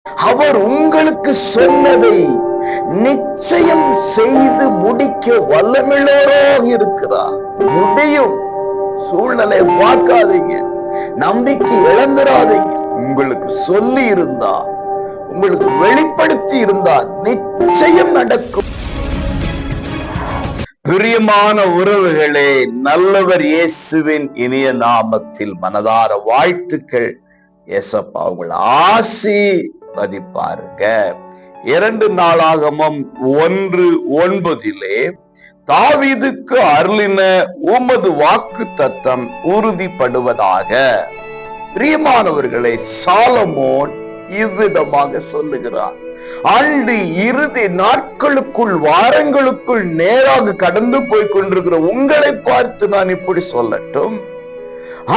அவர் உங்களுக்கு சொன்னதை நிச்சயம் செய்து முடிக்க வல்லமில்லவராக இருக்கிறார். முடியும். சூழ்நிலையை பார்க்காதீங்க, நம்பிக்கை இழந்துடாதீங்க. உங்களுக்கு சொல்லி இருந்தா, உங்களுக்கு வெளிப்படுத்தி இருந்தா நிச்சயம் நடக்கும். பிரியமான உறவுகளே, நல்லவர் இயேசுவின் இனிய நாமத்தில் மனதார வாழ்த்துக்கள். ஏசப்பா உங்களை ஆசீர்வதிப்பாருங்க. 2 நாளாகமம் 1:9 தாவீதுக்கு அருளின உமது வாக்கு தத்தம் உறுதிப்படுவதாக. பிரியமானவர்களை, சாலமோன் இவ்விதமாக சொல்லுகிறார். ஆண்டு இறுதி நாட்களுக்குள், வாரங்களுக்குள் நேராக கடந்து போய் கொண்டிருக்கிற உங்களை பார்த்து நான் இப்படி சொல்லட்டும்.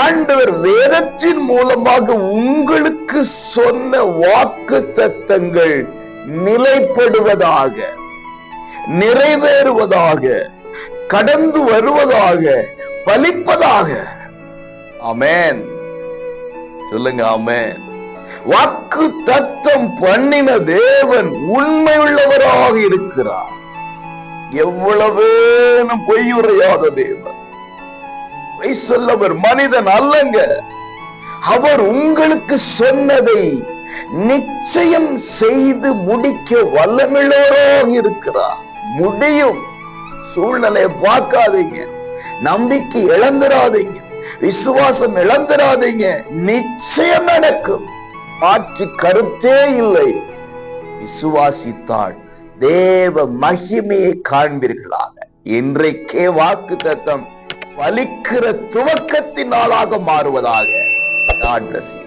ஆண்டவர் வேதத்தின் மூலமாக உங்களுக்கு சொன்ன வாக்கு தத்தங்கள் நிலைப்படுவதாக, நிறைவேறுவதாக, கடந்து வருவதாக, பலிப்பதாக. ஆமென். சொல்லுங்க ஆமென். வாக்கு தத்தம் பண்ணின தேவன் உண்மையுள்ளவராக இருக்கிறார். எவ்வளவு பொய்யுரையாத தேவன், பொய் சொல்லவர் மனிதன் அல்லங்க. அவர் உங்களுக்கு சொன்னதை நிச்சயம் செய்து முடிக்க வல்லமில்லவராக இருக்கிறார். முடியும். சூழ்நிலையை பார்க்காதீங்க, நம்பிக்கை இழந்துடாதீங்க, விசுவாசம் இழந்துடாதீங்க. நிச்சயம் நடக்கும். மாற்று கருத்தே இல்லை. விசுவாசித்தால் தேவ மகிமையை காண்பீர்களாக. இன்றைக்கே வாக்கு தத்தம் பலிக்கிற துவக்கத்தின் நாளாக மாறுவதாக. God bless you.